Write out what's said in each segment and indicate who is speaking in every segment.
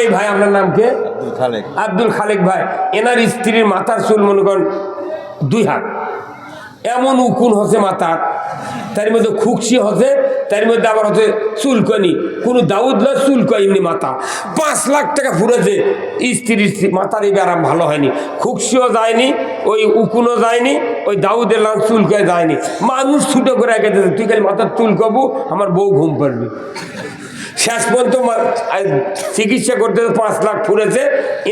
Speaker 1: এই ভাই আপনার নাম কে? আব্দুল খালেক ভাই। এনার স্ত্রীর মাথার চুল মনে করেন 2 হাত, এমন উকুন হচ্ছে মাথার, তার মধ্যে খুকসি হচ্ছে, তার মধ্যে আবার হচ্ছে চুলকনি, কোনো দাউদ না চুলকয় এমনি মাথা। 5 লাখ টাকা ফুরেছে স্ত্রীর মাথার, এই ব্যারাম ভালো হয়নি, খুকসিও যায়নি, ওই উকুনও যায়নি, ওই দাউদের লাম চুলকয় যায়নি। মানুষ ছুটো করে রেখে দিয়েছে, তুই খালি মাথার চুল কবু, আমার বউ ঘুম পাড়বি। শেষ পর্যন্ত চিকিৎসা করতে 5 লাখ ফুরেছে।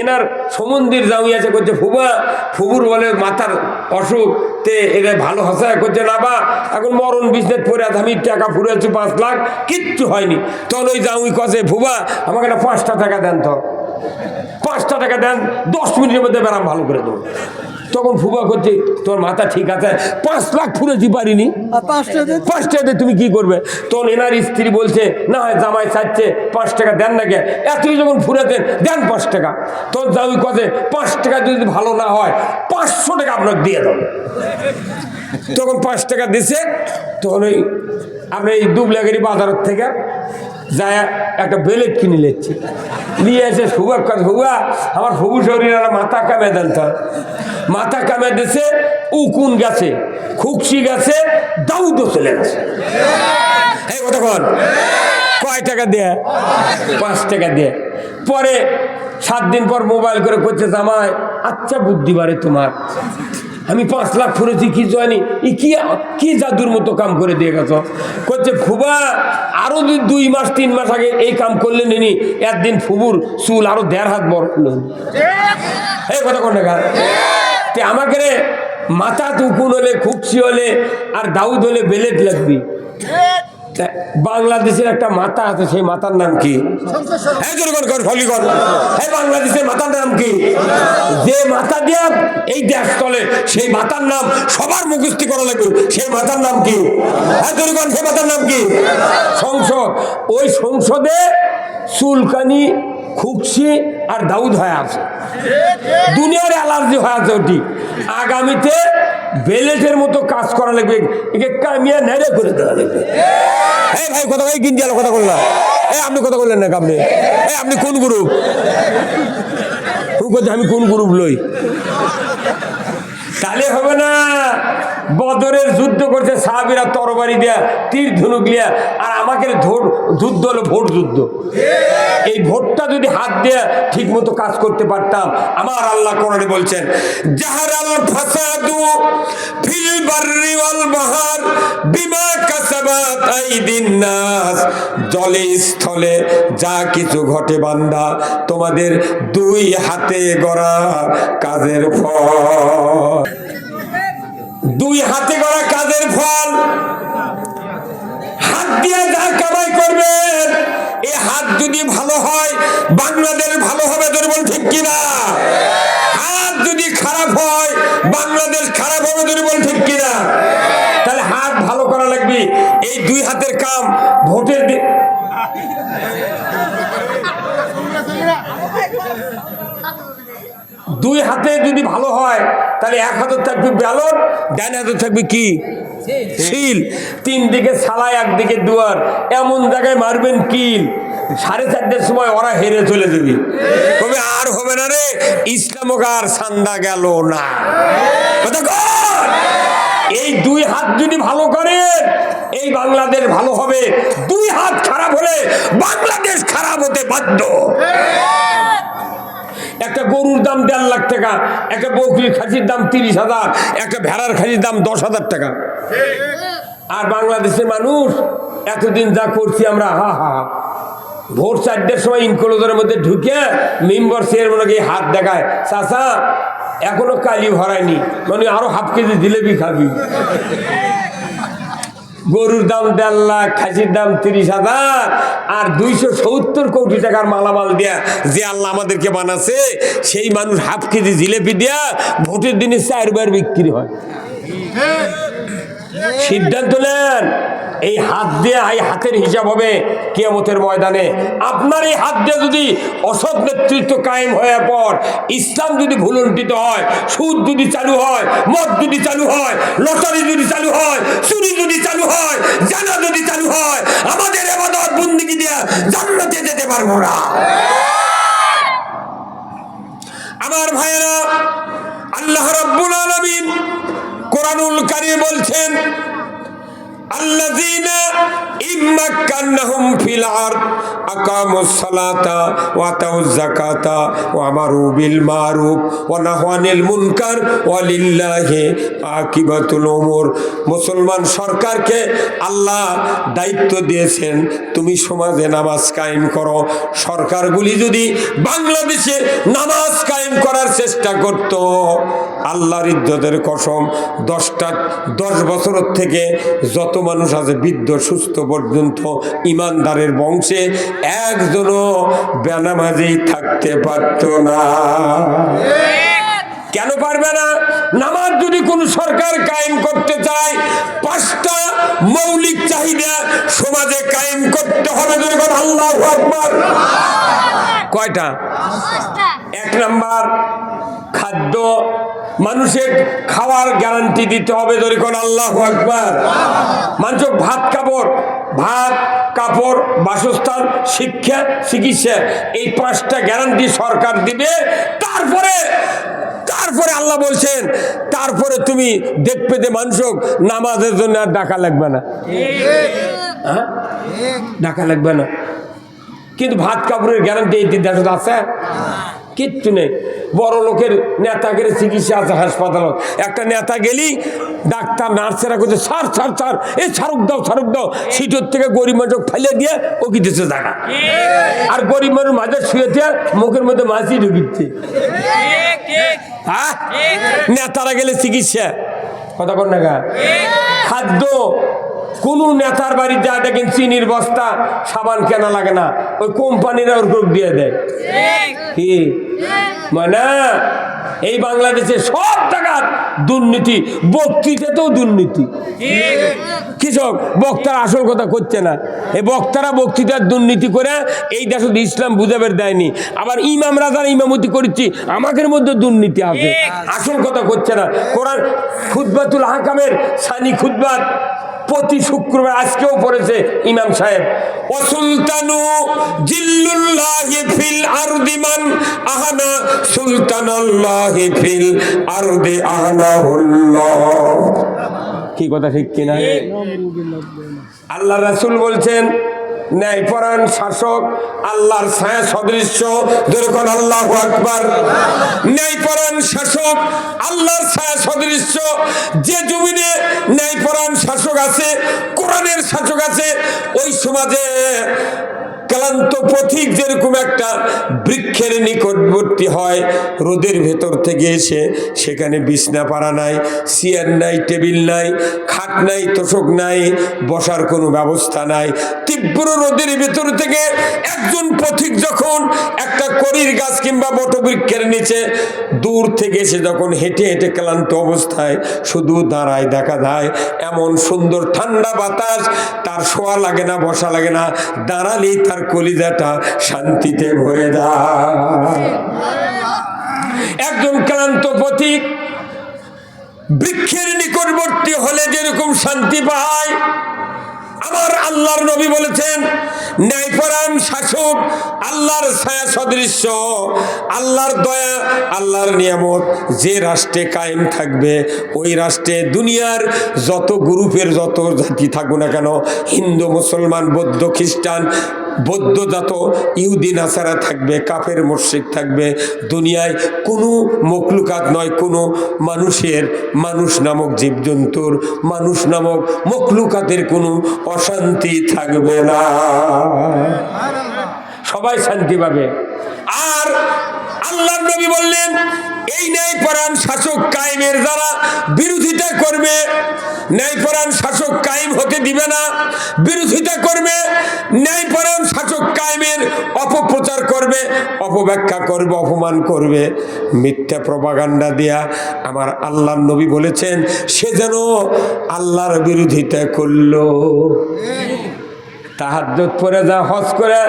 Speaker 1: এনার সমন্দির জাউই আছে, করছে ফুবা, ফুবুর বলে মাথার অসুখ তে এটা ভালো হসা করছে না, বা এখন মরণ বিজনেস পরে আছে, আমি টাকা ফুরেছি 5 লাখ, কিচ্ছু হয়নি। তখন ওই জাউই কছে, ফুবা আমাকে একটা 5টা টাকা দেন, তো 5টা টাকা দেন, 10 মিনিটের মধ্যে ব্যারাম ভালো করে দেবো। তখন ফুবা করছে, তোর মাথা ঠিক আছে, 5 লাখ ফুরেছি পারিনি, 5টা দিয়ে তুমি কি করবে? তখন এনার স্ত্রী বলছে, না হয় জামাই চাচ্ছে 5 টাকা দেন না কে, এতই যখন ফুরেছেন দেন 5 টাকা। তখন জামাই কথা, 5 টাকা যদি ভালো না হয় 500 টাকা আপনাকে দিয়ে দেবো। তখন 5 টাকা দিছে। তখন ওই আপনি এই দুবলাগিরি বাজারের থেকে যায় একটা বেলেট কিনে নিচ্ছি, নিয়ে এসে ফুবার কথা, ফুবা আমার ফুবু শরীর মাথা কামে দেন, তো মাথা কামে দিছে, উকুন গেছে, খুকসি গেছে, দাউদও চলে গেছে। এই কতক্ষণ কয় টাকা দিয়ে? 5 টাকা দিয়ে। পরে 7 দিন পর মোবাইল করে করছে, জামাই আচ্ছা বুদ্ধি বাড়ে তোমার, আমি 5 লাখ ফুরেছি, কি জয়নি কি জাদুর মতো কাম করে দিয়ে গেছ। করছে ফুবা আরো 2 মাস 3 মাস আগে এই কাম করলে নিনি, একদিন ফুবুর চুল আরো 1.5 হাত বড় হলো। এই কথা কোন টাকা আমাকে রে, মাথা উকুন হলে, খুকসি হলে আর দাউদ হলে বেলেট লাগবি। বাংলাদেশের একটা মাথা আছে, সেই মাথার নাম কি? বাংলাদেশের মাথার নাম কি? যে মাথা দিয়া এই দেশ চলে, সেই মাথার নাম সবার মুখস্থি করা লাগবে, সেই মাথার নাম কি? সেই মাথার নাম কি? সংসদ। ওই সংসদে চুলকানি, খুকসি আর দাউদ হয়ে আছে, দুনিয়ার অ্যালার্জি হয়ে আছে। ওটি আগামীতে বেলেটের মতো কাজ করা লাগবে, একে কামিয়া নেড়ে করে দেওয়া লাগবে। এই ভাই কথা ভাই কিনতে কথা বললাম, আপনি কথা বললেন না, আপনি কোন গ্রুপ? আমি কোন গ্রুপ লই? তাহলে হবে না। বদরের যুদ্ধ করছে সাহাবীরা তরবারি দেয়া, তীর ধনুক লিয়া, আর আমাকে যুদ্ধ হলো ভোট যুদ্ধ। এই ভোটটা যদি হাত দিয়ে ঠিক মতো কাজ করতে পারতাম, আমার আল্লাহ কোরআনে বলছেন, জাহারাল ফাসাদু ফিল বাররি ওয়াল বাহর বিমা কাসাবাত আইদিন নাস, জলে স্থলে যা কিছু ঘটে বান্দা, তোমাদের 2 হাতে গড়া কাজের ফল। 2 হাতে গড়া কাজের ফল। হাত দিয়ে যা কামাই করবেন, এই হাত যদি ভালো হয় বাংলাদেশ ভালো হবে, তোর বল ঠিক কিনা? হাত যদি খারাপ হয় বাংলাদেশ খারাপ হবে, তোর বল ঠিক কিনা? তাহলে হাত ভালো করা লাগবে। এই 2 হাতের কাম ভোটের দিন। 2 হাতে যদি ভালো হয়, তাহলে 1 হাতে থাকবে ব্যালট, ডান হাতে থাকবে কি? শিল। 3 দিকে সালাই, 1 দিকে দুয়ার, এমন জায়গায় মারবেন কিল, 4:30টার সময় ওরা হেরে চলে যাবে, তবে আর হবে না রে, ইসলাম আর সান্দা গেল না। এই 2 হাত যদি ভালো করে এই বাংলাদেশ ভালো হবে। 2 হাত খারাপ হলে বাংলাদেশ খারাপ হতে বাধ্য। একটা গরুর দাম 1.5 লাখ টাকা, একটা বকরির খাসির দাম 30,000, একটা ভেড়ার খাসির দাম 10,000 টাকা। আর বাংলাদেশের মানুষ এতদিন যা করছি আমরা, হা হা, ভোর 4টার সময় ইনক্লোজারের মধ্যে ঢুকে মেম্বার চেয়ারম্যানকে হাত দেখায়, চাচা এখনো কালি ভরায়নি, মানে আরো ½ কেজি জিলেবি খাবি। গরুর দাম 1.5 লাখ, খাসির দাম 30,000, আর 270 কোটি টাকার মালামাল দেয়া যে আল্লাহ আমাদেরকে বানাছে, সেই মানুষ ½ কেজি জিলেপি দেয়া ভোটের দিনে 4 বার বিক্রি হয়। সিদ্ধান্ত নেন, এই হাত দিয়ে, এই হাতের হিসাব হবে কিয়ামতের ময়দানে। আপনার এই হাত দিয়ে যদি অসৎ নেতৃত্ব কায়েম হয়ে পর, ইসলাম যদি ভুলুণ্ঠিত হয়, সুদ যদি চালু হয়, মদ যদি চালু হয়, লটারি যদি চালু হয়, চুরি যদি চালু হয়, জানা যদি চালু হয়, আমাদের ইবাদত বন্দেগী দিয়ে জান্নাতে যেতে পারবো না। বলছেন আল্লাযীনা ইম্মাক্কান্নাহুম ফিল আরদ আকামুস সালাতা ওয়া আতাউয যাকাতা ওয়া আমারু বিল মারুফ ওয়া নাহাউ আনিল মুনকার ওয়া লিল্লাহি আকিবাতুল উমুর। মুসলমান সরকারকে আল্লাহ দায়িত্ব দিয়েছেন, তুমি সমাজে নামাজ কায়েম করো। সরকারগুলি যদি বাংলাদেশে নামাজ কায়েম করার চেষ্টা করত, আল্লাহর ইজ্জতের কসম 10 বছরের থেকে যত মানুষ আছে বৃদ্ধ সুস্থ পর্যন্ত ইমানদারের বংশে একজনও বেনামাজি থাকতে পারত না। কেন পারবে না? নামাজ যদি কোন সরকার কায়েম করতে চায়, 5টা মৌলিক চাহিদা সমাজে কায়েম করতে হবে। আল্লাহু আকবার। কয়টা? 1 নাম্বার খাদ্য, মানুষের খাওয়ার গ্যারান্টি দিতে হবে। যখন আল্লাহু আকবার। মানুষ ভাত কাপড় বাসস্থান শিক্ষা চিকিৎসা এই 5টা গ্যারান্টি সরকার দিবে। তারপরে আল্লাহ বলছেন, তারপরে তুমি দেখবে যে মানুষ নামাজের জন্য আর ডাকা লাগবে না, ডাকা লাগবে না। কিন্তু ভাত কাপড়ের গ্যারান্টি এই দেশে আছে কিচ্ছু নেই। বড় লোকের নেতাগের চিকিৎসা আছে হাসপাতালত। একটা নেতা গেলি ডাক্তার নার্সেরা করছে ছাড় এই ছাড়ুক দাও সিটোর থেকে গরিব মানুষ ফেলে দিয়ে ও কি দিচ্ছে জায়গা, আর গরিব মানুষ মাঝে শুয়ে দিয়ে মুখের মধ্যে মাছি ঢুকিচ্ছে। হ্যাঁ, নেতারা গেলে চিকিৎসা কথা কর না। খাদ্য, কোন নেতার বাড়ি যা দেখেন চিনির বস্তা সাবান কেনা লাগে না, ওই কোম্পানিরা ওর গ্রুপ দিয়ে দেয়। কি মানে এই বাংলাদেশে সব জায়গার দুর্নীতি, বক্তৃতাতেও দুর্নীতি। কৃষক বক্তারা আসল কথা করছে না, এই বক্তারা বক্তৃতার দুর্নীতি করে এই দেশে ইসলাম বুঝাবের দেয়নি। আবার ইমাম রাজার ইমামতি করছি, আমাদের মধ্যে দুর্নীতি আছে, আসল কথা করছে না। কোরআন খুতবাতুল আহকামের সানি খুতবাত প্রতি শুক্রবার আজকেও পড়েছে ইমাম সাহেব। ওয়াসুলতানু জিল্লুল্লাহি ফিল আরদি মান আহানা সুলতানাল্লাহি ফিল আরদি আহনাহুল্লাহ। কি কথা ঠিক কিনা? আল্লাহ রাসূল বলছেন, ন্যায়পরায়ণ শাসক আল্লাহর ছায়া সদৃশ্য। যেরকম আল্লাহু আকবার। ন্যায়পরায়ণ শাসক আল্লাহর ছায়া সদৃশ্য। যে জমিনে ন্যায়পরায়ণ শাসক আছে, কোরআনের শাসক আছে, ওই সমাজে ক্লান্ত পথিক যেরকম একটা বৃক্ষের নিকটবর্তী হয়, রোদের ভেতর থেকে এসে সেখানে বিছনা পাড়া নাই, চেয়ার নাই, টেবিল নাই, খাট নাই, তোষক নাই, বসার কোনো ব্যবস্থা নাই। তীব্র রোদের ভেতর থেকে একজন পথিক যখন একটা কড়ির গাছ কিংবা বটবৃক্ষের নিচে দূর থেকে এসে যখন হেঁটে হেঁটে ক্লান্ত অবস্থায় শুধু দাঁড়ায়, দেখা যায় এমন সুন্দর ঠান্ডা বাতাস, তার শোয়া লাগে না, বসা লাগে না, দাঁড়ালেই তার কলিজাটা শান্তিতে ভরে যায়। একজন ক্লান্ত পথিক বৃক্ষের নিকটবর্তী হলে যেরকম শান্তি পায়, আমার আল্লাহর নবী বলেছেন ন্যায়পরায়ণ শাসক আল্লাহর ছায়া সদৃশ্য। আল্লাহর দয়া, আল্লাহর নিয়ামত যে রাষ্ট্রে কায়েম থাকবে, ওই রাষ্ট্রে দুনিয়ার যত গ্রুপের যত জাতি থাকুক না কেন, হিন্দু মুসলমান বৌদ্ধ খ্রিস্টান, বৌদ্ধ যত ইহুদি নাসারা থাকবে, কাফের মুশরিক থাকবে, দুনিয়ায় কোনো মখলুকাত নয়, কোনো মানুষ নামক জীবজন্তুর, মানুষ নামক মখলুকাতের কোনো অশান্তি থাকবে না, সবাই শান্তি পাবে। আর আল্লাহর নবী বললেন, এই ন্যায়পরায়ণ শাসক কায়েমের যারা বিরোধিতা করবে, ন্যায়পরায়ণ শাসক কায়েম হতে দিবে না, বিরোধিতা করবে, ন্যায়পরায়ণ শাসক কায়েমের অপপ্রচার করবে, অপব্যাখ্যা করবে, অপমান করবে, মিথ্যা প্রপাগান্ডা দেয়া, আমার আল্লাহর নবী বলেছেন সে যেন আল্লাহর বিরোধিতা করলো। তাহাজ্জুদ পড়ে যা, হজ করে,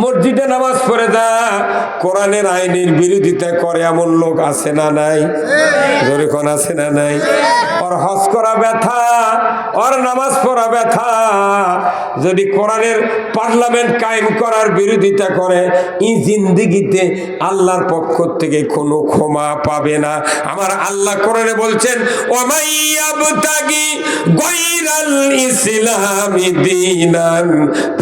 Speaker 1: মসজিদে নামাজ পড়ে যা, কোরআনের আইনের বিরোধিতা করে এমন লোক আছে না নাই? জোরে কোন আছে না নাই? ওর হজ করা ব্যথা, ওর নামাজ পড়া ব্যথা। যদি কোরআনের পার্লামেন্ট কায়েম করার বিরোধিতা করে, এই জিন্দেগিতে আল্লাহর পক্ষ থেকে কোনো ক্ষমা পাবে না। আমার আল্লাহ কোরআনে বলছেন, ওয়ামাইয়াবতাগি গায়রাল ইসলামি দীনান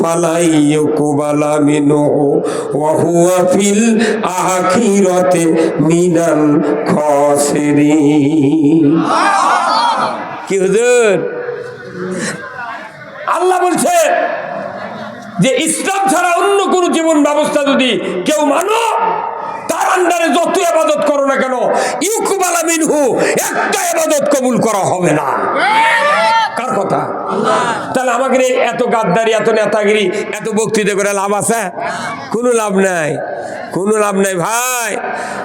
Speaker 1: ফালাই ইউকবালা মিনহু ওয়া হুয়া ফিল আখিরাতি মিনাল খাসিরিন। কি হুজুর? আল্লাহ বলছে যে ইসলাম ছাড়া অন্য কোন জীবন ব্যবস্থা যদি কেউ মানো, তার আন্ডারে যত ইবাদত করো না কেন, ইউকবালা মিনহু, একটা ইবাদত কবুল করা হবে না। কার কথা? তাহলে আমাকে এত গাদ্দারি, এত নেতাগিরি, এত বক্তৃতা করে লাভ আছে? কোনো লাভ নাই, কোনো লাভ নাই ভাই।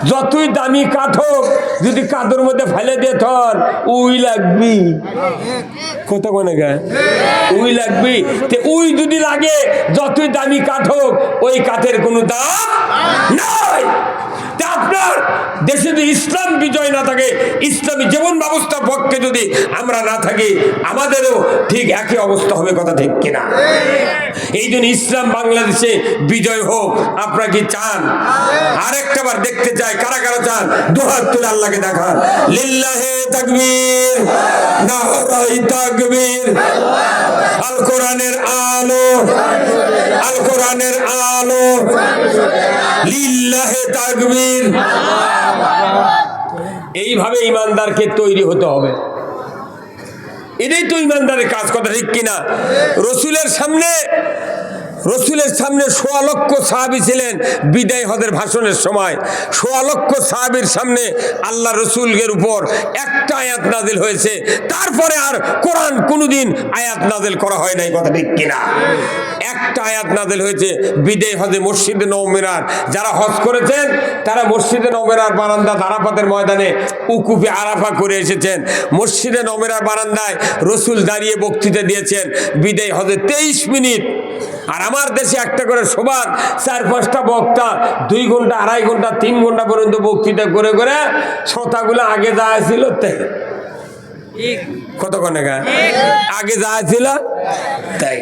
Speaker 1: যতই দামি কাঠ হোক, যদি কাঠের মধ্যে ফেলে দিয়ে থন, উই লাগবি। কত কোনে গায় উই লাগবি। উই যদি লাগে, যতই দামি কাঠ হোক, ওই কাঠের কোনো দাম নাই। আপনার দেশে যদি ইসলাম বিজয় না থাকে, ইসলামী জীবন ব্যবস্থার পক্ষে যদি আমরা না থাকি, আমাদেরও ঠিক একই অবস্থা হবে। কথা ঠিক কিনা? এই জন্য ইসলাম বাংলাদেশে বিজয় হোক। আপনারা কি চান? আরেকটা বার দেখতে চাই। কারা কারা চান? দুহাত তুলে আল্লাহকে দেখান। লিল্লাহে তাকবীর, নারায়ে তাকবীর। আল কোরআনের আলো, আল কোরআনের আলো। লিল্লাহে তাকবীর। এইভাবে ইমানদারকে তৈরি হতে হবে। এটাই তো ইমানদারের কাজ। কথা ঠিক কিনা? রসুলের সামনে ১৬ লক্ষ সাহাবী ছিলেন বিদায় হজের ভাষণের সময়। ১৬ লক্ষ সাহাবীর সামনে আল্লাহ রসুলের উপর একটা আয়াত নাজিল হয়েছে। তারপরে আর কোরআন কোনোদিন আয়াত নাজিল করা হয় নাই। কথা ঠিক কিনা? একটা আয়াত নাজিল হয়েছে বিদায় হজে মসজিদে নববীর। যারা হজ করেছেন তারা মসজিদে নববীর বারান্দা আরাফাতের ময়দানে উকুফে আরাফা করে এসেছেন। মসজিদে নববীর বারান্দায় রসুল দাঁড়িয়ে বক্তৃতা দিয়েছেন বিদায় হজে 23 মিনিট। আর আমার দেশে একটা করে সবার ৪-৫টা বক্তা 2 ঘন্টা, 2.5 ঘন্টা, 3 ঘন্টা পর্যন্ত বক্তৃতা করে করে শ্রোতাগুলো আগে যা ছিল তাই। কতক্ষণে আগে যা ছিল তাই।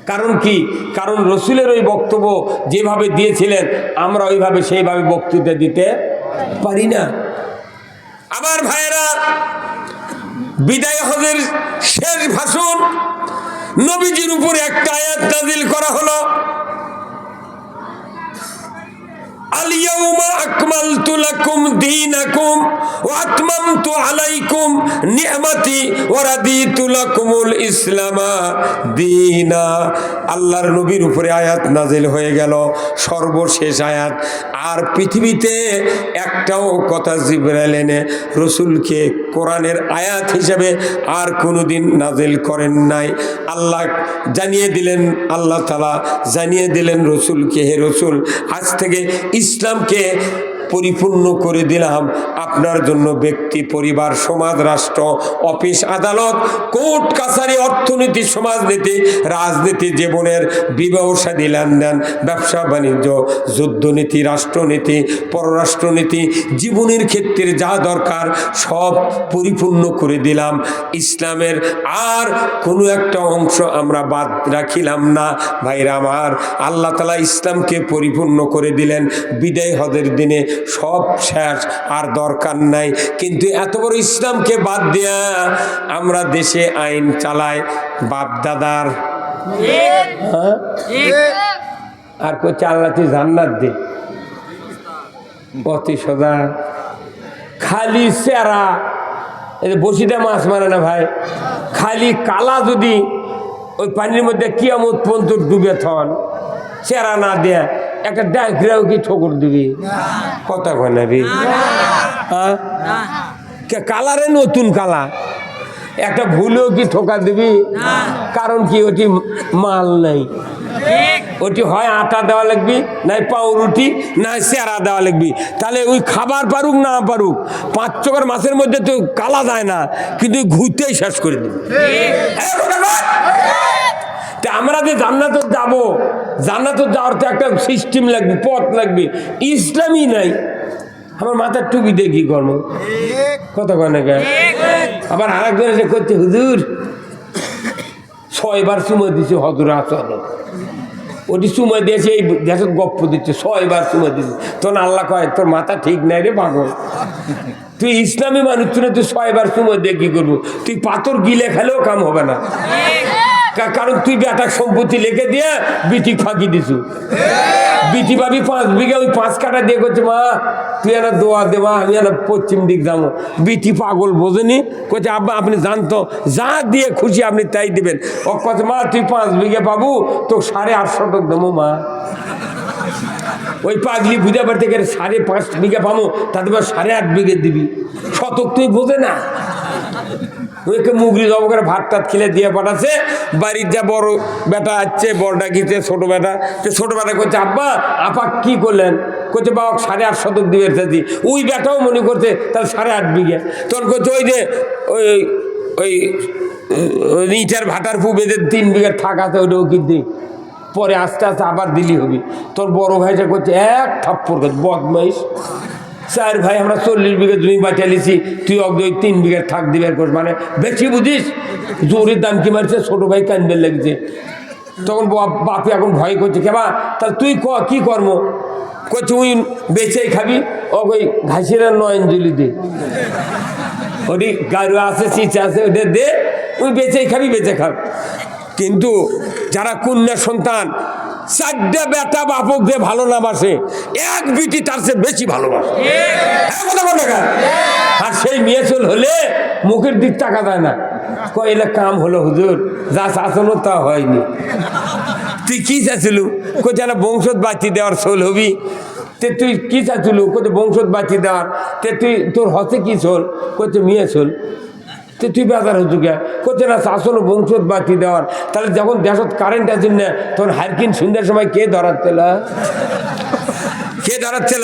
Speaker 1: কারণ কি? কারণ রসুলের ওই বক্তব্য যেভাবে দিয়েছিলেন, আমরা ওইভাবে সেইভাবে বক্তৃতা দিতে পারি না। আমার ভাইয়েরা, বিদায় হজের শেষ ভাষণ, নবীজির উপরে একটা আয়াত নাযিল করা হলো, আল ইয়াউমা আকমালতু লাকুম দীনাকুম ওয়া আতমামতু আলাইকুম নি'মাতি ওয়া রাদিতু লাকুমুল ইসলামা দীনা। আল্লাহর নবীর উপরে আয়াত নাযিল হয়ে গেল, সর্বশেষ আয়াত। আর পৃথিবীতে একটাও কথা জিবরাইল এনে রসুলকে কোরআনের আয়াত হিসেবে আর কোনোদিন নাযিল করেন নাই। আল্লাহ জানিয়ে দিলেন, আল্লাহ তাআলা জানিয়ে দিলেন রসুলকে, হে রসুল, আজ থেকে ইসলামকে পরিপূর্ণ করে দিলাম আপনার জন্য। ব্যক্তি, পরিবার, সমাজ, রাষ্ট্র, অফিস, আদালত, কোর্ট কাছারি, অর্থনীতি, সমাজনীতি, রাজনীতি, জীবনের বিবাহ শাদী, লেনদেন, ব্যবসা বাণিজ্য, যুদ্ধনীতি, রাষ্ট্রনীতি, পররাষ্ট্রনীতি, জীবনের ক্ষেত্রে যা দরকার সব পরিপূর্ণ করে দিলাম। ইসলামের আর কোনো একটা অংশ আমরা বাদ রাখিলাম না। ভাইরা আমার, আল্লাহ তাআলা ইসলামকে পরিপূর্ণ করে দিলেন। বিদায় হজের দিনে সব শেষ, আর দরকার নাই। কিন্তু এত বড় ইসলামকে বাদ দিয়া আমরা দেশে আইন চালাই বাপ দাদার। আর কই চাল্লাতি জান্নাত দে, অতি সোজা খালি চেরা। এই বসিতে মাছ মারে না ভাই, খালি কালা যদি ওই পানির মধ্যে কিয়ামত পর্যন্ত ডুবে থন, চেরা না দেয়া একটা ডাকরাও কি ঠোকর দিবি? কথা কয় না রে। কালারে নতুন কালা একটা ভুলেও কি ঠোকা দিবি? কারণ কি ওটি মাল নাই। ওটি হয় আটা দেওয়া লাগবি, নাই পাউরুটি, নাই চেরা দেওয়া লাগবি। তাহলে ওই খাবার পারুক না পারুক, 5 চোখের মাছের মধ্যে তো কালা যায় না, কিন্তু ঘুরতেই শেষ করে দিবি। তা আমরা যে জান্নাতে যাব, জান্নাতে যাওয়ার তো একটা সিস্টেম লাগবে, পথ লাগবে, ইসলামই নাই। আমার মাথার টুপি দিয়ে কি করবো? কত কনে গায়ে আবার আরেকজন এসে করছে, হুজুর 6 বার চুমা দিচ্ছে হজুর আসল, ওটি চুমা দিয়েছে, এই দেশের গপ্প দিচ্ছে 6 বার চুমা দিচ্ছে। তখন আল্লাহ কয়, তোর মাথা ঠিক নাই রে পাগল, তুই ইসলামী মানুষ তুই 6 বার চুমা দিয়ে কি করবো? তুই পাথর গিলে খেলেও কাম হবে না, কারণ তুই বেটার সম্পত্তি লিখে দিয়ে বিটি ফাঁকি দিছু। বিটি ভাবি 5 বিঘা ওই 5 কাঠা দিয়ে করছে, মা তুই একটা দোয়া দেবা, আমি একটা পশ্চিম দিক যাবো। বিটি পাগল বোঝেনি, করছে আব্বা আপনি জানতো, যা দিয়ে খুশি আপনি তাই দিবেন। ও কচ্ছে, মা তুই 5 বিঘা পাবো, তো 850 দেবো মা। ওই পাগলি বুঝা পার থেকে 5.5 বিঘা পাবো, তাতে 8.5 বিঘে দিবি, শতক তুই বোঝে না। ওইকে মুগরি জব করে ভাত টাত খেলে দিয়ে পাঠাচ্ছে। বাড়ির যা বড় বেটা আছে, বড়টা গিয়েছে, ছোট বেটা, ছোট বেটা করছে, আব্বা আপা কি করলেন? করছে বাবা 8.5 দিবে চাচ্ছি। ওই বেটাও মনে করছে তাহলে 8.5 বিঘে। তখন করছে ওই যে ওই ওই ইটার ভাটার পু বেঁধে 3 বিঘার থাক আছে, ওইটাও কি দিই, পরে আস্তে আস্তে আবার দিলি হবি। তোর বড় ভাইটা করছে এক থাপ্পড় করছে, বদমাইশ। 4 ভাই আমরা 40 বিঘা জমি বাঁচালিছি, তুই অগ্নি 3 বিঘার থাক দিবার কর, মানে বেশি বুঝিস, জোরের দাম কি মারছে। ছোট ভাই কান্দে লেগেছে। তখন বাপি এখন ভয় করছে, কেবা তাহলে তুই কি কর্ম করছে? ওই বেচেই খাবি, ওই ঘাসিরা নয়নজলি দে, ওটি গাড়ু আছে, চিঁচা আছে, ওদের দে, ওই বেচেই খাবি, বেচে খাব। কিন্তু যারা কন্যা সন্তান, 4টা বেটা বাপক দিয়ে ভালো না বাসে, এক বিটি তার চেয়ে বেশি ভালোবাসে। আর সেই মেয়ে চল হলে মুখের দিক টাকা দেয় না, কইলে কাম হলো হুজুর, যা চাচলো তা হয়নি। তুই কি চাচ্ছিলু? কোথায় না বংশত বাঁচি দেওয়ার চল হবি। তে তুই কি চাচ্ছিলু? কোথায় বংশত বাঁচি দেওয়ার। তে তুই তোর হতে কি চল? কোথায় মেয়ে চল। তো তুই বেজার হচ্ছু কে? করছে না শাসনও বংশত বাতি দেওয়ার। তাহলে যখন দেশত কারেন্ট আছে না, তখন হারকিন সন্ধ্যার সময় কে ধরাচ্ছিল? কে ধরাচ্ছিল?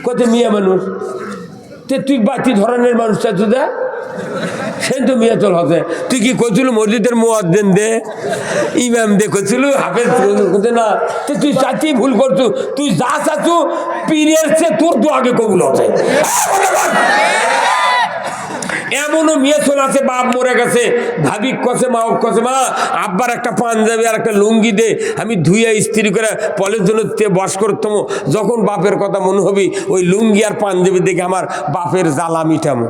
Speaker 1: কত মিয়া মানুষ। তে তুই বাতি ধরনের মানুষ চাচ্ছু দা, সে তো মিয়া চল হতে। তুই কি করছিল? মসজিদের মুয়াজ্জিন দে, ইমাম দে করছিল, হাফেজ করতে না। তুই চাচ্ছি ভুল করছু। তুই যা চাচ্ছু পীরের চেয়ে তোর তো আগে কবুল হতে। এমনও মেয়ে চলে আছে, বাপ মরে গেছে, ভাবি কছে, মা কছে, মা আব্বার একটা পাঞ্জাবি আর একটা লুঙ্গি দে, আমি ধুইয়া ইস্ত্রি করে পলের জন্য বস করতাম। যখন বাপের কথা মনে হবি, ওই লুঙ্গি আর পাঞ্জাবি দেখে আমার বাপের জ্বালা মিটামো।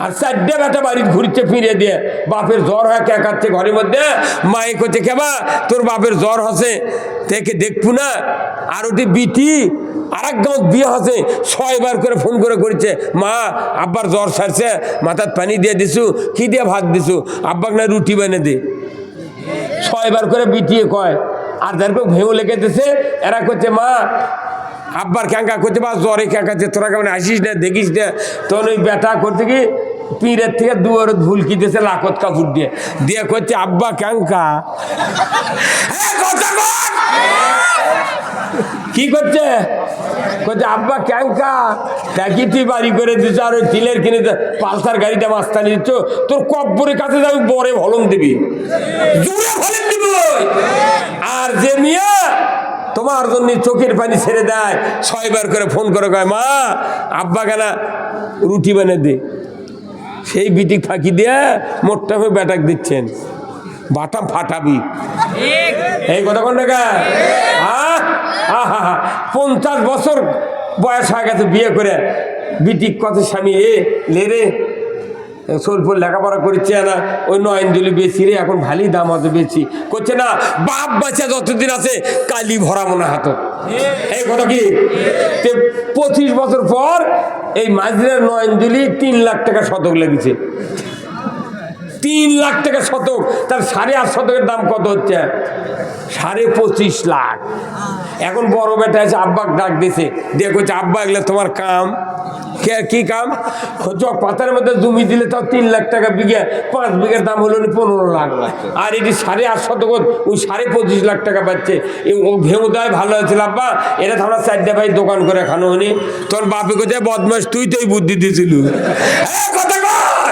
Speaker 1: আর 4টা বেটা বাড়ির ঘুরছে ফিরে দিয়ে, বাপের জ্বর হয় কেকাচ্ছে ঘরের মধ্যে। মায়ে করছে, কেবা তোর বাপের জ্বর হসে, দেখে দেখবো না। আর ওটি বিটি আর এক গাঁত বিয়ে হসে, 6 বার করে ফোন করে করেছে, মা আব্বার জ্বর সারছে, মাথার পানি দিয়ে দিছু, কি দিয়ে ভাত দিছু, আব্বাক না রুটি বানে দে। 6 বার করে বিটিয়ে কয়। আর যারপর ভেউ লেগে দিছে, এরা করছে, মা আব্বার ক্যাঙ্কা করছে, বা জ্বরে ক্যাঙ্কাচ্ছে, তোরা কেমন আসিস না, দেখিস না। তখন ওই বেটা করছে কি, পীরের থেকে দুয়ারে ভুলকি দিয়েছে লাখত কাপড় দিয়ে দিয়ে করছে, আব্বা ক্যাঙ্কা। কি করছে? করছে আব্বা ক্যাঙ্কা। দেখি তুই বাড়ি করে দিচ্ছ, আর ওই তিলের কিনে পালসার গাড়িটা মাস্তানি দিচ্ছ, তোর কব্বরের কাছে যাবি, বরে ভলন দিবি, জোরে ভলন দিব। আর যে মিয়া তোমার জন্য চোখের পানি ছেড়ে দেয়, 6 বার করে ফোন করে কয়, মা আব্বা কেনা রুটি বানিয়ে দে, সেই বিটি ফাঁকি দিয়ে মোটটা হয়ে বেটাক দিচ্ছেন, বাটাম ফাটাবি। এই কথা কোন টাকা? 50 বছর বয়স হয়ে গেছে বিয়ে করে, বিটি কত স্বামী এ লে রে সোলপুর লেখাপড়া করছে না, ওই নয়নজলি বেশি রে, এখন ভালোই দাম আছে বেশি। করছে না বাপ বাচ্চা যতদিন আছে কালি ভরা মনে হাত। এই কথা কি? 25 বছর পর এই মাঝিরা নয়নজলি 3 লাখ টাকা শতক লেগেছে। 3 লাখ টাকা শতক, তার 8.5 শতকের দাম কত হচ্ছে? 25.5 লাখ। এখন বড় বেটা আছে, আব্বাক ডাক দিছে, দিয়ে করছে, আব্বা এগুলো তোমার কাম। কি কাম? চক পাতার মধ্যে জমি দিলে তাও 3 লাখ টাকা বিঘা, 5 বিঘার দাম হলো 15 লাখ। আর এটি 8.5 শতক, ওই 25.5 লাখ টাকা পাচ্ছে। ও ভেউ দেয় ভালো হয়েছিল আব্বা, এটা তো আমরা 4টা ভাই দোকান করে খানো হনি। তোর বাপে কোথায় বদমাস, তুই তো এই বুদ্ধি দিয়েছিল। কথা কর,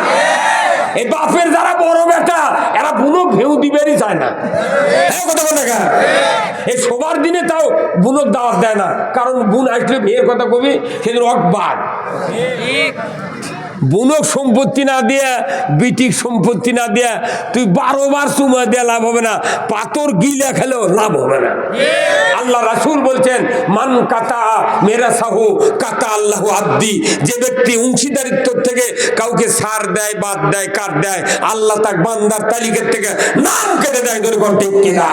Speaker 1: এই বাপের যারা বড় বেটা এরা বুনো ঘেউ দিবেরই চায় না। কথা বলে এই সবার দিনে তাও বুনোর দাওয়াত দেয় না, কারণ বুন আসলে মেয়ের কথা কবি সেদিন অকবার বুনক সম্পত্তি না দিয়া বিটিক সম্পত্তি না দিয়া তুই 12 বার চুমা দেয়া লাভ হবে না, পাথর গিলা খেলেও লাভ হবে না। আল্লাহ রাসূল বলছেন মান কাতা মেরা সাহু কাতা আল্লাহু আব্দি, যে ব্যক্তি অংশীদারিত্ব থেকে কাউকে সার দেয়, বাদ দেয়, কাট দেয়, আল্লাহ তার বান্দার তালিকার থেকে নাম কেটে দেয়। ঠিক কিনা?